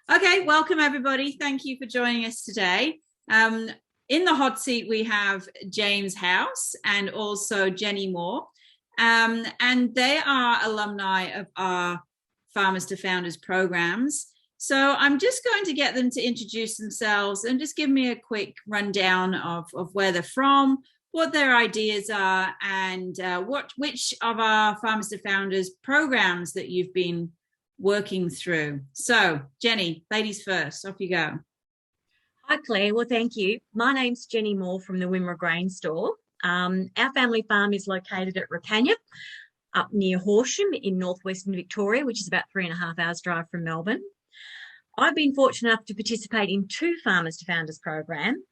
Okay, welcome everybody. Thank you for joining us today. In the hot seat, we have James House and also Jenny Moore. And they are alumni of our Farmers to Founders programs. So I'm just going to get them to introduce themselves and just give me a quick rundown of where they're from, what their ideas are, and which of our Farmers to Founders programs that you've been working through. So Jenny, ladies first, off you go. Hi Claire, well thank you. My name's Jenny Moore from the Wimmera Grain Store. Our family farm is located at Racanya, up near Horsham in northwestern Victoria, which is about 3.5 hours drive from Melbourne. I've been fortunate enough to participate in 2 Farmers to Founders program.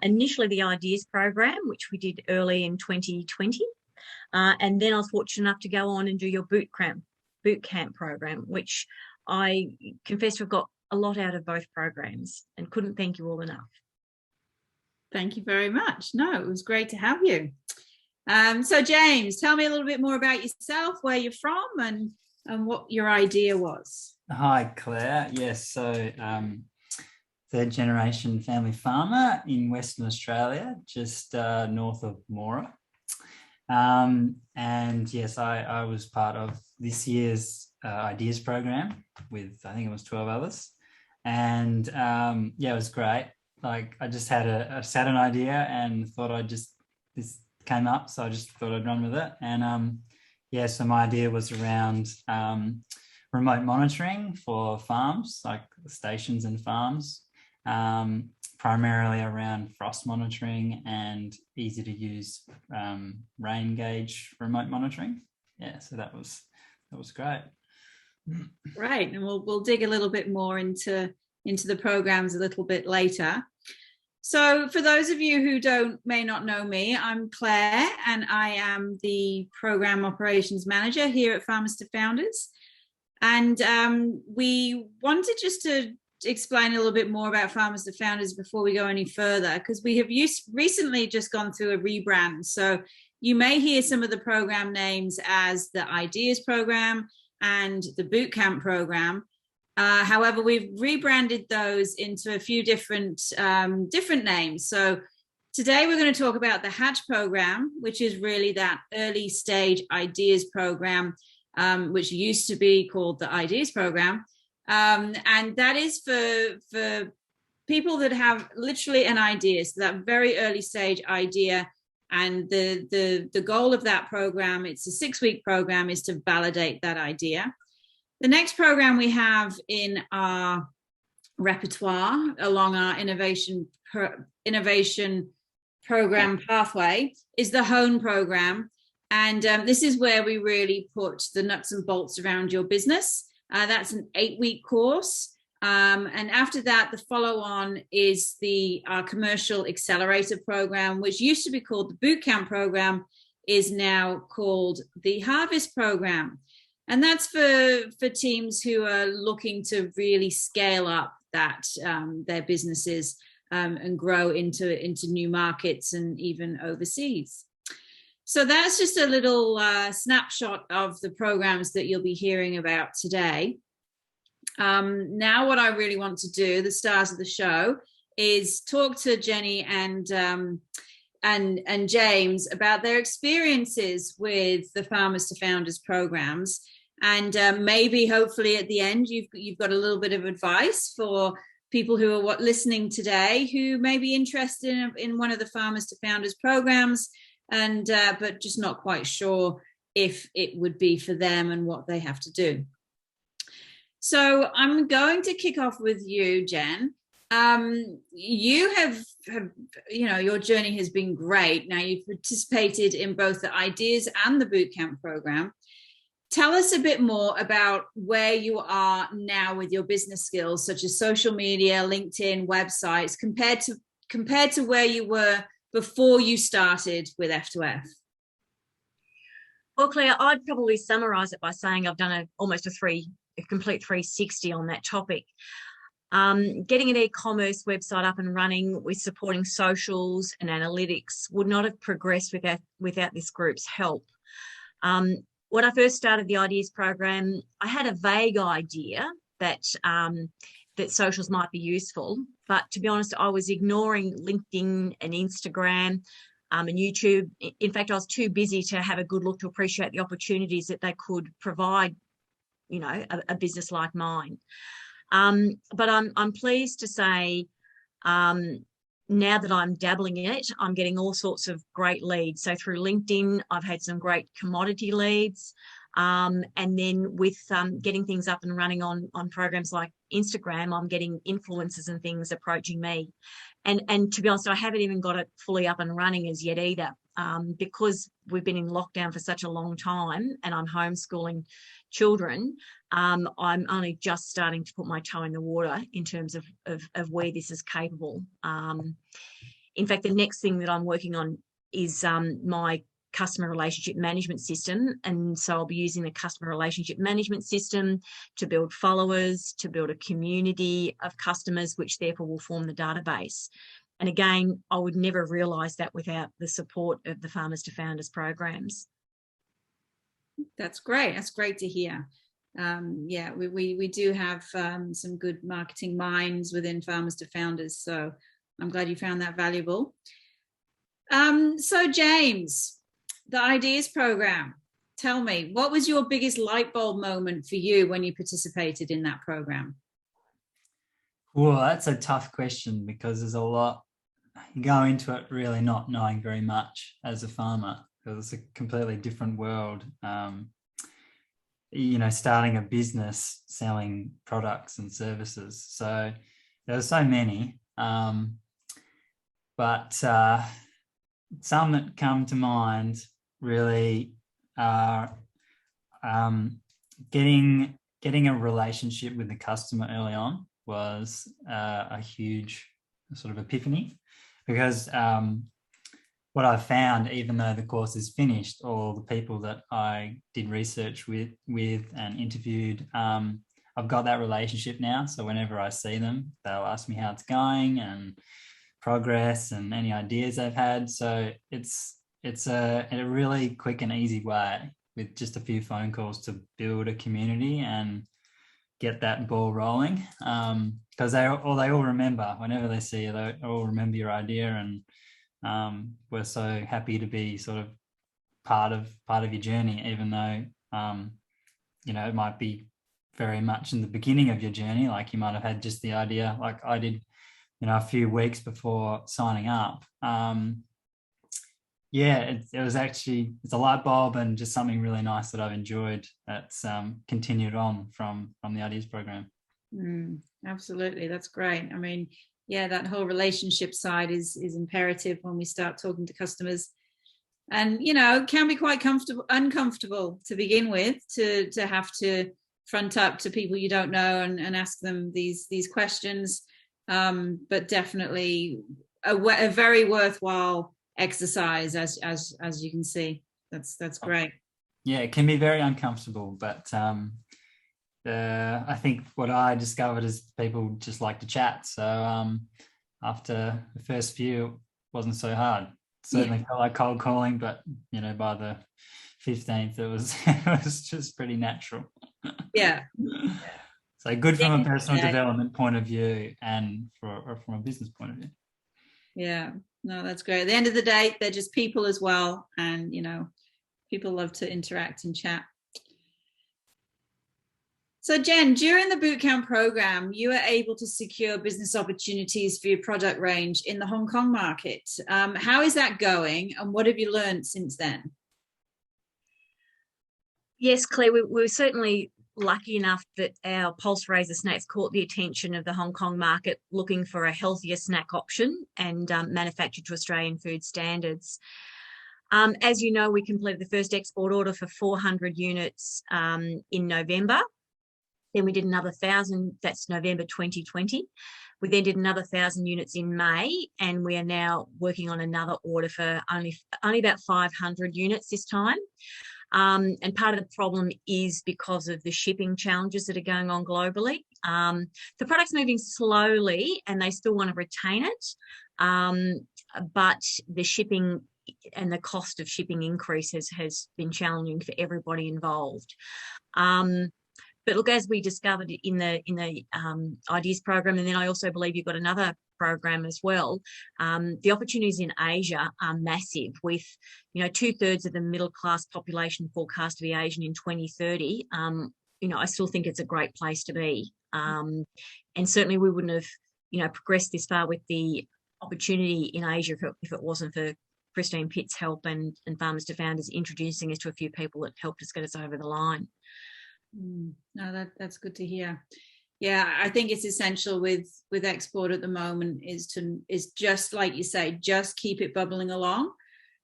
Initially the Ideas program, which we did early in 2020. And then I was fortunate enough to go on and do your boot camp program, which I confess we've got a lot out of both programs and couldn't thank you all enough. Thank you very much. No, it was great to have you. So James, tell me a little bit more about yourself, where you're from and what your idea was. Hi Claire. Yes, so third generation family farmer in Western Australia, just north of Mora. And yes, I was part of this year's Ideas program with, I think it was 12 others. And yeah, it was great. Like I just had an idea and thought this came up, so I just thought I'd run with it. And yeah, so my idea was around remote monitoring for farms, like stations and farms, primarily around frost monitoring and easy to use rain gauge remote monitoring. Yeah, so that was great. Right, and we'll dig a little bit more into the programs a little bit later. So for those of you who may not know me, I'm Claire and I am the Program Operations Manager here at Farmers to Founders. And we wanted just to explain a little bit more about Farmers to Founders before we go any further, because we have recently just gone through a rebrand. So you may hear some of the program names as the Ideas program and the Bootcamp program. However, we've rebranded those into a few different names. So today we're going to talk about the Hatch program, which is really that early stage Ideas program, which used to be called the Ideas program. And that is for people that have literally an idea, so that very early stage idea. And the goal of that program, it's a 6-week program, is to validate that idea. The next program we have in our repertoire along our innovation program pathway is the Hone program. And this is where we really put the nuts and bolts around your business. That's an 8-week course. And after that, the follow-on is our commercial accelerator program, which used to be called the Bootcamp program, is now called the Harvest program. And that's for teams who are looking to really scale up their businesses and grow into new markets and even overseas. So that's just a little snapshot of the programs that you'll be hearing about today. Now what I really want to do, the stars of the show, is talk to Jenny and James about their experiences with the Farmers to Founders programs. And maybe hopefully at the end you've got a little bit of advice for people who are listening today who may be interested in one of the Farmers to Founders programs, and but just not quite sure if it would be for them and what they have to do. So I'm going to kick off with you, Jen. You have, your journey has been great. Now you've participated in both the Ideas and the Bootcamp program. Tell us a bit more about where you are now with your business skills, such as social media, LinkedIn, websites, compared to where you were before you started with F2F. Well, Claire, I'd probably summarise it by saying I've done almost a complete 360 on that topic. Getting an e-commerce website up and running with supporting socials and analytics would not have progressed without this group's help. When I first started the Ideas program, I had a vague idea that that socials might be useful. But to be honest, I was ignoring LinkedIn and Instagram and YouTube. In fact, I was too busy to have a good look to appreciate the opportunities that they could provide, you know, a business like mine. But I'm pleased to say, now that I'm dabbling in it, I'm getting all sorts of great leads. So through LinkedIn, I've had some great commodity leads. And then with getting things up and running on programs like Instagram, I'm getting influencers and things approaching me. And to be honest, I haven't even got it fully up and running as yet either, because we've been in lockdown for such a long time and I'm homeschooling children. I'm only just starting to put my toe in the water in terms of where this is capable. In fact, the next thing that I'm working on is my customer relationship management system. And so I'll be using the customer relationship management system to build followers, to build a community of customers, which therefore will form the database. And again, I would never have realised that without the support of the Farmers to Founders programs. That's great. That's great to hear. Yeah, we do have some good marketing minds within Farmers to Founders. So I'm glad you found that valuable. So James, the Ideas Program, tell me, what was your biggest light bulb moment for you when you participated in that program? Well, that's a tough question because there's a lot. You go into it really not knowing very much as a farmer because it's a completely different world. You know, starting a business selling products and services. So there are so many, but some that come to mind really are getting a relationship with the customer early on was a huge sort of epiphany, because what I've found, even though the course is finished, all the people that I did research with and interviewed, I've got that relationship now. So whenever I see them, they'll ask me how it's going and progress and any ideas they've had. So it's a really quick and easy way with just a few phone calls to build a community and get that ball rolling. Because they all remember, whenever they see you, they all remember your idea, and we're so happy to be sort of part of your journey, even though you know, it might be very much in the beginning of your journey. Like you might have had just the idea, like I did, you know, a few weeks before signing up. Yeah, it's a light bulb and just something really nice that I've enjoyed that's continued on from the Ideas Program. Absolutely, that's great. I mean, yeah, that whole relationship side is imperative when we start talking to customers, and you know, can be quite uncomfortable to begin with, to have to front up to people you don't know and ask them these questions, but definitely a very worthwhile exercise, as you can see. That's great. Yeah, it can be very uncomfortable, but I think what I discovered is people just like to chat. So after the first few, it wasn't so hard. Certainly felt like cold calling, but you know, by the 15th, it was just pretty natural. Yeah. So good from a personal development point of view and from a business point of view. Yeah, no, that's great. At the end of the day, they're just people as well, and you know, people love to interact and chat. So Jen, during the bootcamp program, you were able to secure business opportunities for your product range in the Hong Kong market. How is that going, and what have you learned since then? Yes, Claire, we were certainly lucky enough that our pulse raiser snacks caught the attention of the Hong Kong market, looking for a healthier snack option and manufactured to Australian food standards. As you know, we completed the first export order for 400 units in November. Then we did another 1,000, that's November 2020. We then did another 1,000 units in May, and we are now working on another order for only about 500 units this time. And part of the problem is because of the shipping challenges that are going on globally. The product's moving slowly and they still want to retain it, but the shipping and the cost of shipping increase has been challenging for everybody involved. But look, as we discovered in the ideas program, and then I also believe you've got another program as well. The opportunities in Asia are massive, with 2/3 of the middle class population forecast to be Asian in 2030. I still think it's a great place to be, and certainly we wouldn't have progressed this far with the opportunity in Asia if it wasn't for Christine Pitt's help and Farmers to Founders introducing us to a few people that helped us get us over the line. No, that's good to hear. Yeah, I think it's essential with export at the moment is just like you say, just keep it bubbling along,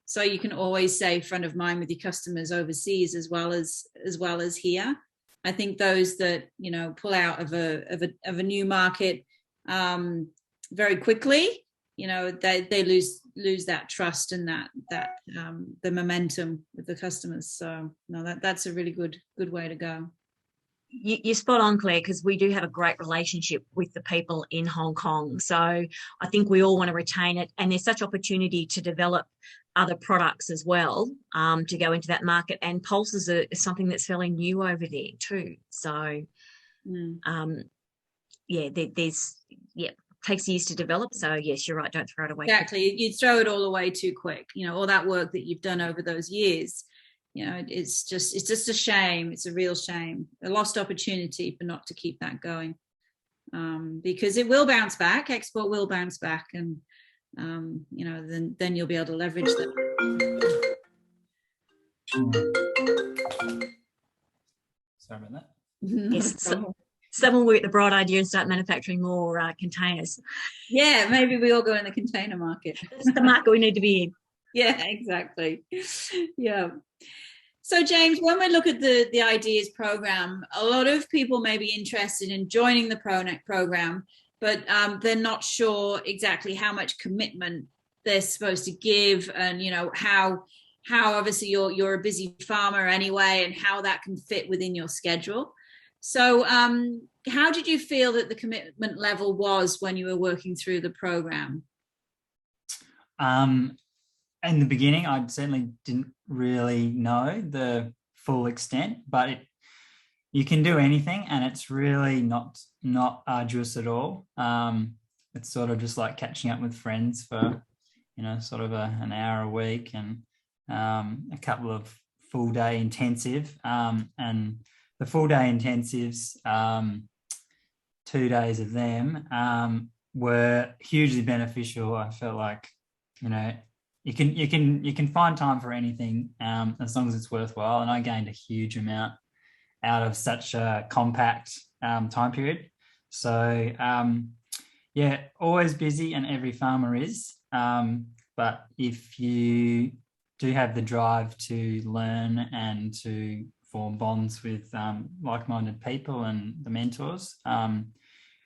so you can always stay front of mind with your customers overseas as well as here. I think those that pull out of a new market very quickly, they lose that trust and that the momentum with the customers. So no, that's a really good way to go. You're spot on, Claire, because we do have a great relationship with the people in Hong Kong. So I think we all want to retain it. And there's such opportunity to develop other products as well, to go into that market. And pulses are something that's fairly new over there too. So, takes years to develop. So yes, you're right. Don't throw it away. Exactly. You'd throw it all away too quick. All that work that you've done over those years. It's just a shame. It's a real shame, a lost opportunity for not to keep that going, because it will bounce back. Export will bounce back, and then you'll be able to leverage that. Sorry about that. Yes, someone will get the bright idea and start manufacturing more containers. Yeah, maybe we all go in the container market. That's the market we need to be in. Yeah, exactly. Yeah. So James, when we look at the ideas program, a lot of people may be interested in joining the program, but they're not sure exactly how much commitment they're supposed to give, and how obviously you're a busy farmer anyway, and how that can fit within your schedule. So how did you feel that the commitment level was when you were working through the program? In the beginning, I certainly didn't really know the full extent, but you can do anything, and it's really not arduous at all. It's sort of just like catching up with friends for sort of an hour a week, and a couple of full day intensive, and the full day intensives, 2 days of them were hugely beneficial. I felt like you can find time for anything, as long as it's worthwhile. And I gained a huge amount out of such a compact time period. So always busy, and every farmer is. But if you do have the drive to learn and to form bonds with like-minded people and the mentors,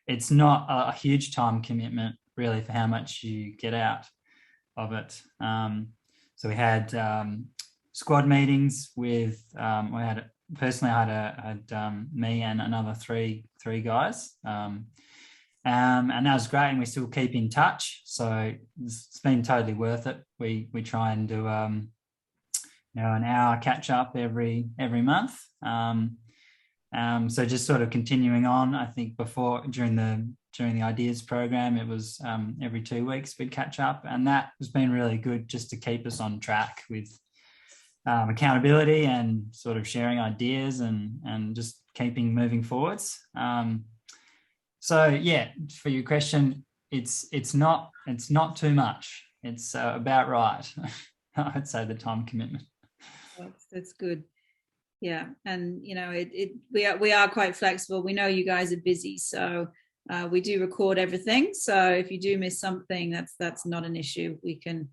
it's not a huge time commitment really for how much you get out of it. So we had squad meetings with I had me and another three guys, and that was great, and we still keep in touch, so it's been totally worth it. We try and do an hour catch up every month, so just sort of continuing on. I think during the ideas program, it was every 2 weeks we'd catch up, and that has been really good just to keep us on track with accountability and sort of sharing ideas and just keeping moving forwards. So yeah, for your question, it's not too much. It's about right. I'd say the time commitment. That's good. Yeah, and we are quite flexible. We know you guys are busy, so we do record everything. So if you do miss something, that's not an issue. We can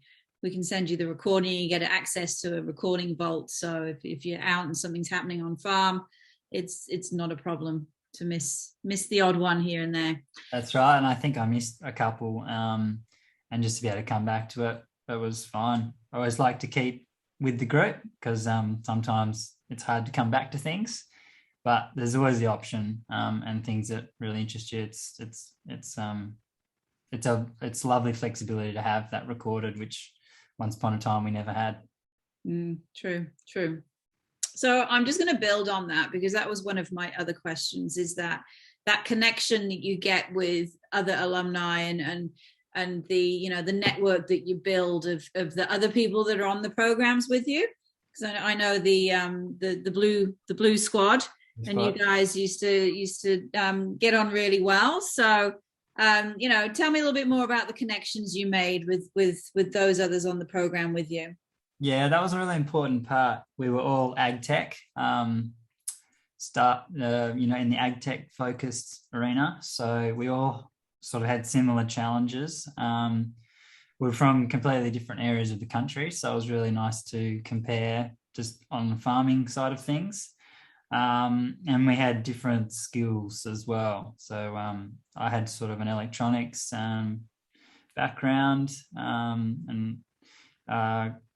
send you the recording. You get access to a recording vault. So if you're out and something's happening on farm, it's not a problem to miss the odd one here and there. That's right. And I think I missed a couple, and just to be able to come back to it, that was fine. I always like to keep with the group, because sometimes it's hard to come back to things, but there's always the option, and things that really interest you. It's lovely flexibility to have that recorded, which once upon a time we never had. True. So I'm just going to build on that, because that was one of my other questions, is that connection that you get with other alumni and the the network that you build of the other people that are on the programs with you. Because I know the blue squad, and you guys used to get on really well. So tell me a little bit more about the connections you made with those others on the program with you. Yeah, that was a really important part. We were all ag tech, in the ag tech focused arena. So we all sort of had similar challenges. We're from completely different areas of the country, so it was really nice to compare just on the farming side of things. And we had different skills as well. So I had sort of an electronics background, and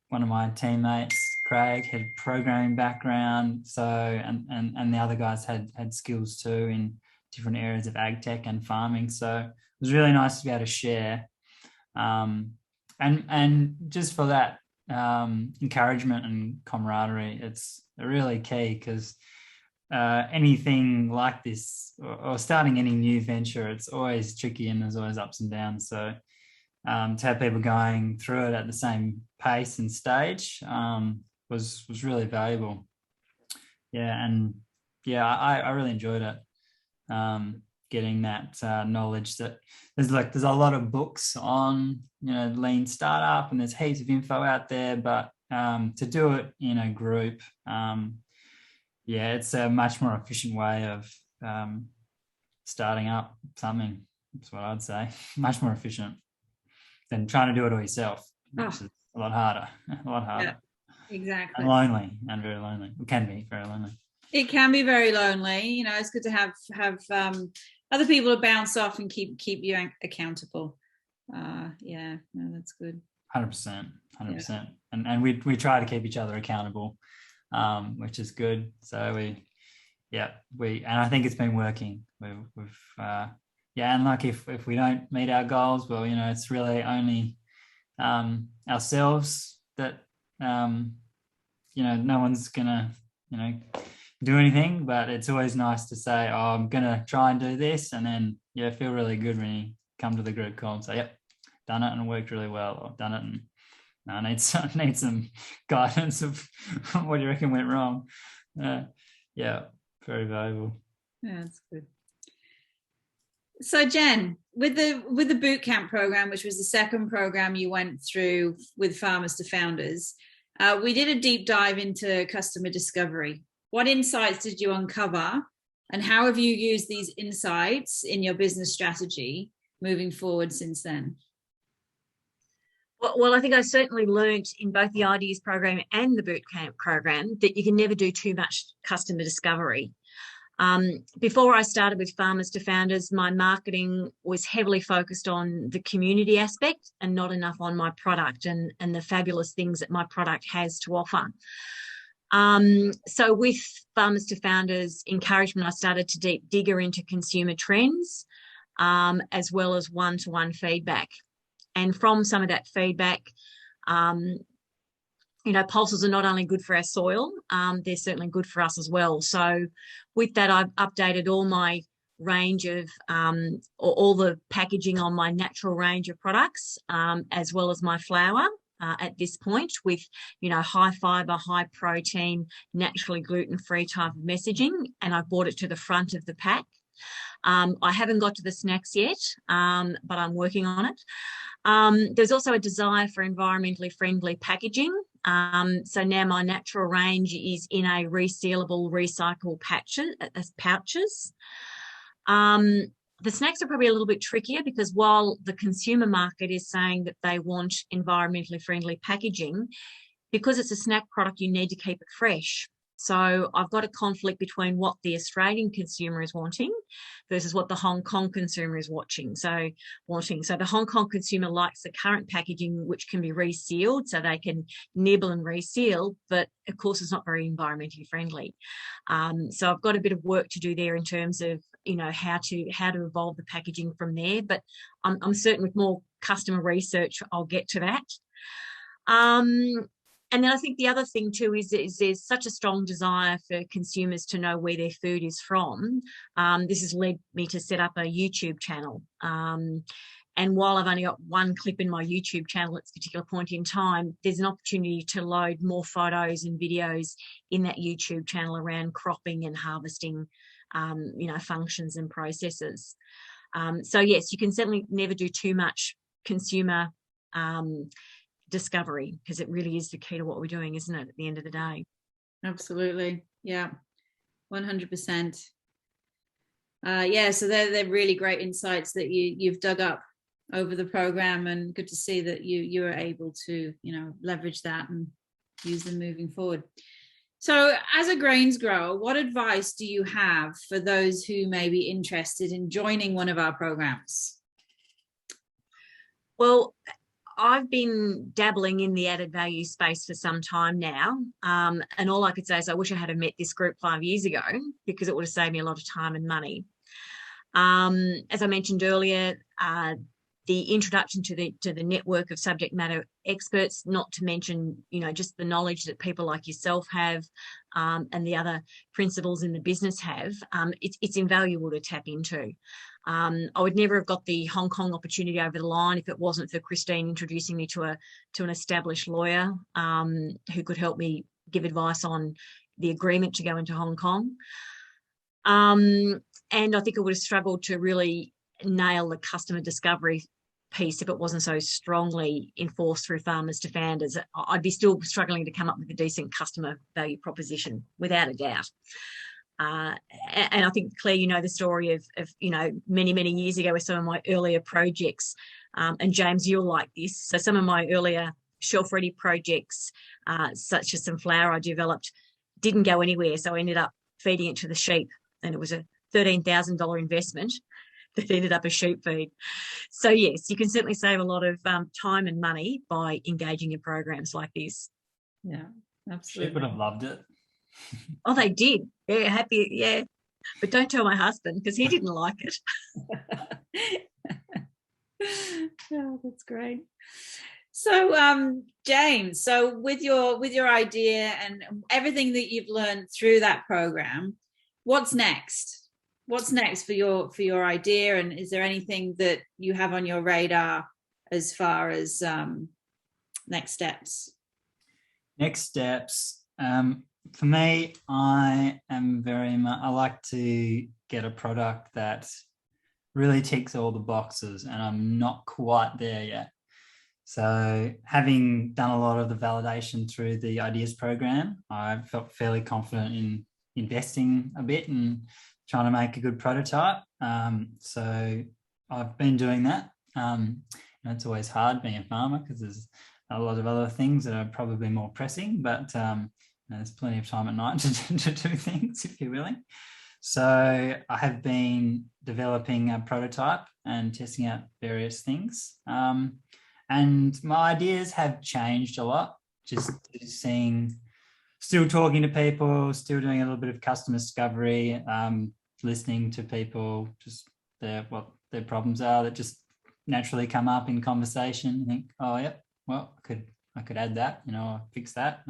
one of my teammates, Craig, had a programming background. So and the other guys had skills too in different areas of ag tech and farming. So it was really nice to be able to share. And just for that encouragement and camaraderie, it's really key, because anything like this or starting any new venture, it's always tricky and there's always ups and downs. So to have people going through it at the same pace and stage was really valuable. Yeah, and yeah, I really enjoyed it. Getting that knowledge that there's a lot of books on lean startup, and there's heaps of info out there, but to do it in a group, it's a much more efficient way of starting up something. That's what I'd say. Much more efficient than trying to do it all yourself, which is a lot harder. Yeah, exactly. And lonely, and very lonely. It can be very lonely. It can be very lonely. It's good to have other people to bounce off and keep you accountable. That's good. 100%. And we try to keep each other accountable, which is good. So and I think it's been working. We've and like if we don't meet our goals, well, it's really only ourselves that no one's gonna do anything, but it's always nice to say, oh, I'm gonna try and do this, and then feel really good when you come to the group call and say, yep, done it and it worked really well, or done it and I need some guidance of what do you reckon went wrong. Very valuable. Yeah, that's good. So Jen, with the boot camp program, which was the second program you went through with Farmers to Founders, we did a deep dive into customer discovery. What insights did you uncover, and how have you used these insights in your business strategy moving forward since then? Well, I think I certainly learned in both the Ideas program and the bootcamp program that you can never do too much customer discovery. Before I started with Farmers to Founders, my marketing was heavily focused on the community aspect and not enough on my product and the fabulous things that my product has to offer. So with Farmers to Founders encouragement, I started to deep digger into consumer trends, as well as one-to-one feedback. And from some of that feedback, pulses are not only good for our soil, they're certainly good for us as well. So with that, I've updated all my range of, all the packaging on my natural range of products, as well as my flour at this point with, high fibre, high protein, naturally gluten-free type of messaging. And I've brought it to the front of the pack. I haven't got to the snacks yet, but I'm working on it. There's also a desire for environmentally friendly packaging. So now my natural range is in a resealable, recycled pouches. The snacks are probably a little bit trickier because while the consumer market is saying that they want environmentally friendly packaging, because it's a snack product, you need to keep it fresh. So I've got a conflict between what the Australian consumer is wanting versus what the Hong Kong consumer is wanting. So the Hong Kong consumer likes the current packaging, which can be resealed so they can nibble and reseal, but of course it's not very environmentally friendly. So I've got a bit of work to do there in terms of, how to evolve the packaging from there. But I'm certain with more customer research, I'll get to that. then I think the other thing too is there's such a strong desire for consumers to know where their food is from. This has led me to set up a YouTube channel. And while I've only got one clip in my YouTube channel at this particular point in time, there's an opportunity to load more photos and videos in that YouTube channel around cropping and harvesting, functions and processes. So yes, you can certainly never do too much consumer discovery, because it really is the key to what we're doing, isn't it, at the end of the day? Absolutely. Yeah, 100%. So they're really great insights that you've dug up over the program, and good to see that you are able to leverage that and use them moving forward. So as a grains grower, what advice do you have for those who may be interested in joining one of our programs? Well, I've been dabbling in the added value space for some time now. And all I could say is I wish I had met this group 5 years ago, because it would have saved me a lot of time and money. As I mentioned earlier, the introduction to the network of subject matter experts, not to mention, just the knowledge that people like yourself have, and the other principals in the business have, it's invaluable to tap into. I would never have got the Hong Kong opportunity over the line if it wasn't for Christine introducing me to an established lawyer who could help me give advice on the agreement to go into Hong Kong. And I think I would have struggled to really nail the customer discovery piece if it wasn't so strongly enforced through farmers to founders. I'd be still struggling to come up with a decent customer value proposition, without a doubt. And I think, Claire, the story of many, many years ago with some of my earlier projects, and James, you'll like this. So some of my earlier shelf-ready projects, such as some flour I developed, didn't go anywhere. So I ended up feeding it to the sheep, and it was a $13,000 investment that ended up as sheep feed. So yes, you can certainly save a lot of time and money by engaging in programs like this. Yeah, absolutely. Sheep would have loved it. Oh, they did. Yeah, happy. Yeah, but don't tell my husband, because he didn't like it. Oh, that's great. So, James, so with your idea and everything that you've learned through that program, what's next? What's next for your idea, and is there anything that you have on your radar as far as next steps? Next steps. For me, I like to get a product that really ticks all the boxes, and I'm not quite there yet. So having done a lot of the validation through the ideas program, I felt fairly confident in investing a bit and trying to make a good prototype. So I've been doing that. It's always hard being a farmer, because there's a lot of other things that are probably more pressing, but there's plenty of time at night to do things if you're willing. So I have been developing a prototype and testing out various things. And my ideas have changed a lot, just still talking to people, still doing a little bit of customer discovery, listening to people, just what their problems are that just naturally come up in conversation. I think, oh yeah, well, I could add that, fix that.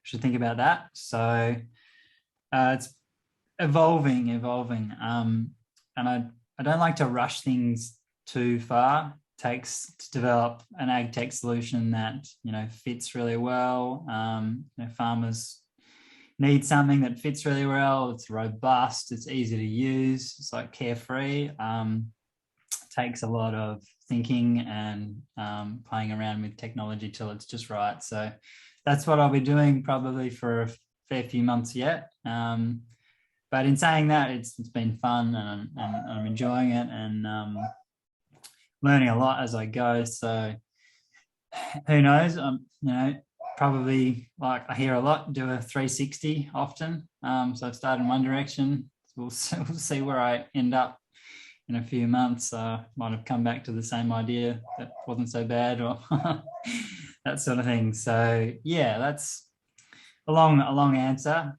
Should think about that. So it's evolving. And I don't like to rush things too far. It takes to develop an ag tech solution that fits really well. Farmers need something that fits really well. It's robust. It's easy to use. It's like carefree. Takes a lot of thinking and playing around with technology till it's just right. So that's what I'll be doing probably for a fair few months yet. But in saying that, it's been fun, and I'm enjoying it, and learning a lot as I go. So who knows? Probably, like I hear a lot, do a 360 often. So I've started in one direction. We'll see where I end up in a few months. Might have come back to the same idea that wasn't so bad, or that sort of thing. So yeah, that's a long answer.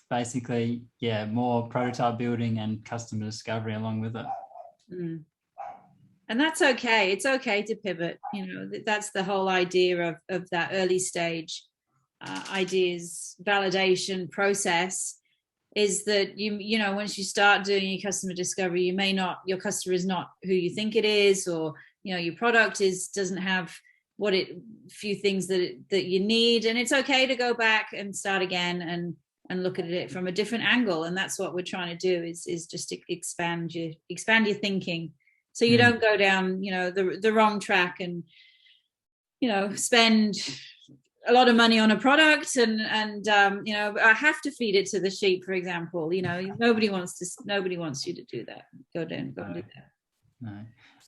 Basically, yeah, more prototype building and customer discovery along with it. And that's okay. It's okay to pivot. That's the whole idea of that early stage ideas validation process, is that once you start doing your customer discovery, your customer is not who you think it is, or your product doesn't have few things that you need, and it's okay to go back and start again and look at it from a different angle. And that's what we're trying to do, is just to expand your thinking, so you don't go down the wrong track and spend a lot of money on a product and I have to feed it to the sheep, for example. Nobody wants you to do that. Go and do that. No.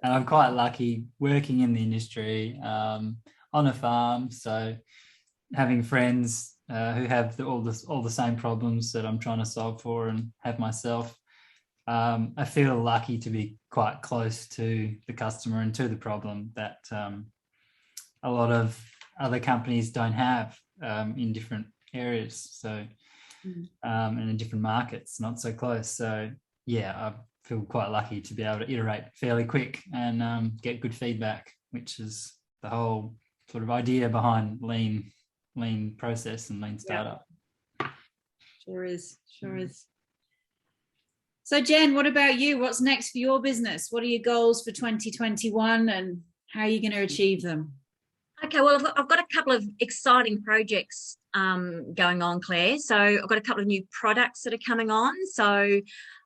And I'm quite lucky working in the industry on a farm, so having friends who have all the same problems that I'm trying to solve for and have myself. I feel lucky to be quite close to the customer and to the problem that a lot of other companies don't have in different areas, so and in different markets, not so close. So yeah, I feel quite lucky to be able to iterate fairly quick and get good feedback, which is the whole sort of idea behind lean process and lean startup. Sure is. So Jen, what about you? What's next for your business? What are your goals for 2021 and how are you going to achieve them? Okay, well, I've got a couple of exciting projects going on, Claire. So I've got a couple of new products that are coming on. So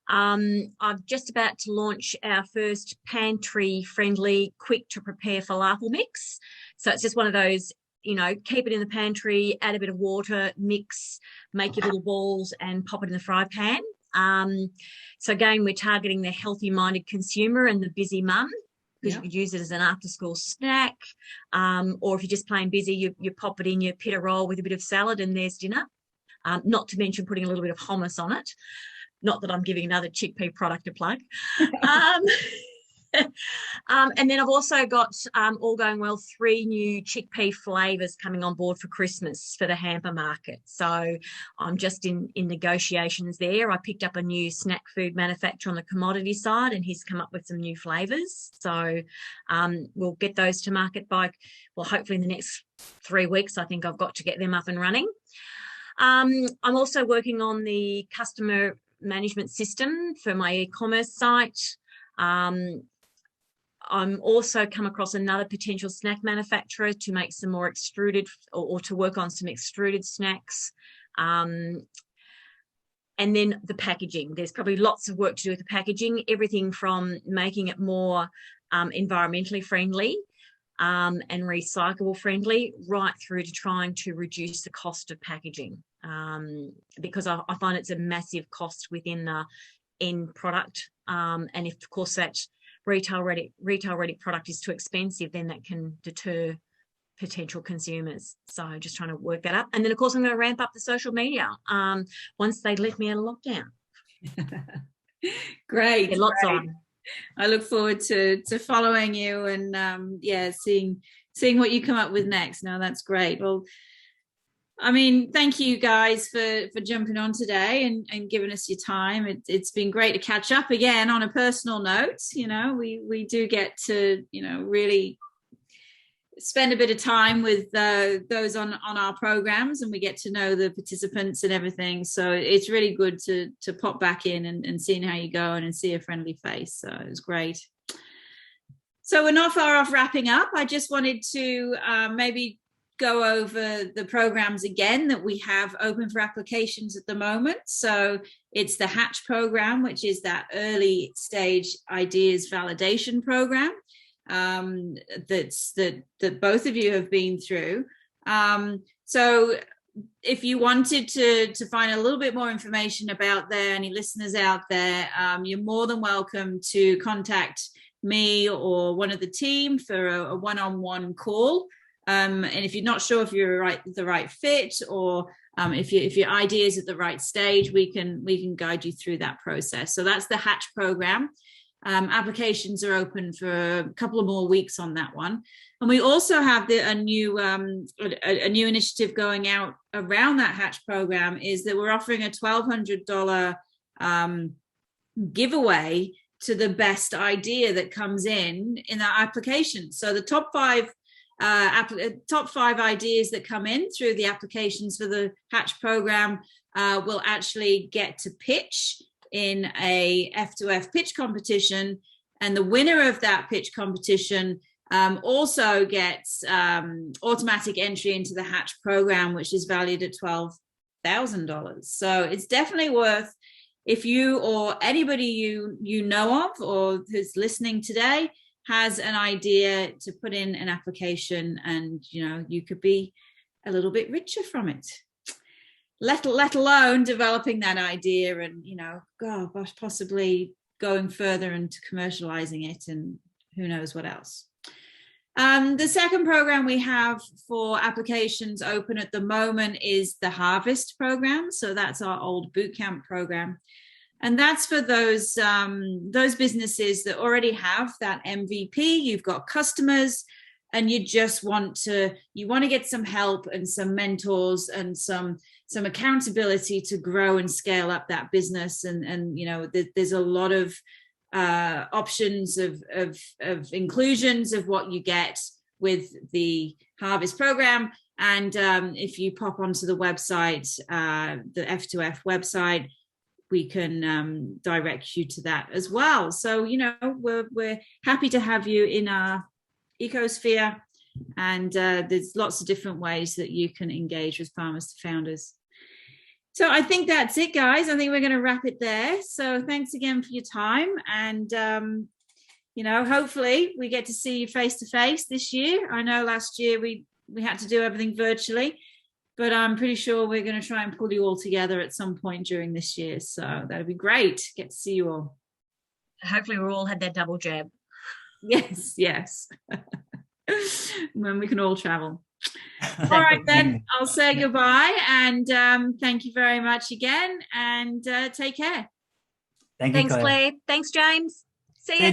I'm just about to launch our first pantry-friendly, quick-to-prepare falafel mix. So it's just one of those, keep it in the pantry, add a bit of water, mix, make your little balls and pop it in the fry pan. So again, we're targeting the healthy-minded consumer and the busy mum, because you could use it as an after-school snack, or if you're just plain busy, you pop it in your pita roll with a bit of salad and there's dinner, not to mention putting a little bit of hummus on it. Not that I'm giving another chickpea product a plug. And then I've also got, all going well, 3 new chickpea flavours coming on board for Christmas for the hamper market. So I'm just in negotiations there. I picked up a new snack food manufacturer on the commodity side, and he's come up with some new flavours. So we'll get those to market by, well, hopefully in the next 3 weeks. I think I've got to get them up and running. I'm also working on the customer management system for my e-commerce site. I'm also come across another potential snack manufacturer to make some more extruded or to work on some extruded snacks. And then the packaging. There's probably lots of work to do with the packaging, everything from making it more environmentally friendly and recyclable friendly, right through to trying to reduce the cost of packaging, because I find it's a massive cost within the end product. And if, of course, that retail ready product is too expensive, then that can deter potential consumers. So just trying to work that up. And then, of course, I'm going to ramp up the social media once they let me out of lockdown. Great. Lots on. I look forward to following you and seeing what you come up with next. No, that's great. Well, I mean, thank you guys for jumping on today and giving us your time. It's been great to catch up again on a personal note. We do get to really spend a bit of time with those on our programs, and we get to know the participants and everything. So it's really good to pop back in and seeing how you're going and see a friendly face. So it was great. So we're not far off wrapping up. I just wanted to maybe go over the programs again that we have open for applications at the moment. So it's the Hatch program, which is that early stage ideas validation program that both of you have been through. So if you wanted to find a little bit more information about there, any listeners out there, you're more than welcome to contact me or one of the team for a one-on-one call. And if you're not sure if you're the right fit, or if your idea is at the right stage, we can guide you through that process. So that's the Hatch program. Applications are open for a couple of more weeks on that one, and we also have a new initiative going out around that Hatch program. Is that we're offering a $1,200 giveaway to the best idea that comes in that application. So the top five ideas that come in through the applications for the Hatch program will actually get to pitch in a F2F pitch competition, and the winner of that pitch competition also gets automatic entry into the Hatch program, which is valued at $12,000. So it's definitely worth, if you or anybody you know of or who's listening today has an idea, to put in an application, and you could be a little bit richer from it. Let alone developing that idea and possibly going further into commercializing it, and who knows what else. The second program we have for applications open at the moment is the Harvest program. So that's our old bootcamp program. And that's for those businesses that already have that MVP. You've got customers, and you just want to get some help and some mentors and some accountability to grow and scale up that business. And there's a lot of options of inclusions of what you get with the Harvest program. And if you pop onto the website, the F2F website, we can direct you to that as well. So we're happy to have you in our ecosphere, and there's lots of different ways that you can engage with Farmers to Founders. So I think that's it, guys. I think we're going to wrap it there. So thanks again for your time, and hopefully we get to see you face to face this year. I know last year we had to do everything virtually, but I'm pretty sure we're going to try and pull you all together at some point during this year. So that'd be great. Get to see you all. Hopefully we all had that double jab. Yes. When we can all travel. All right, then I'll say goodbye, and thank you very much again, and take care. Thanks, Claire. Thanks, James. See you.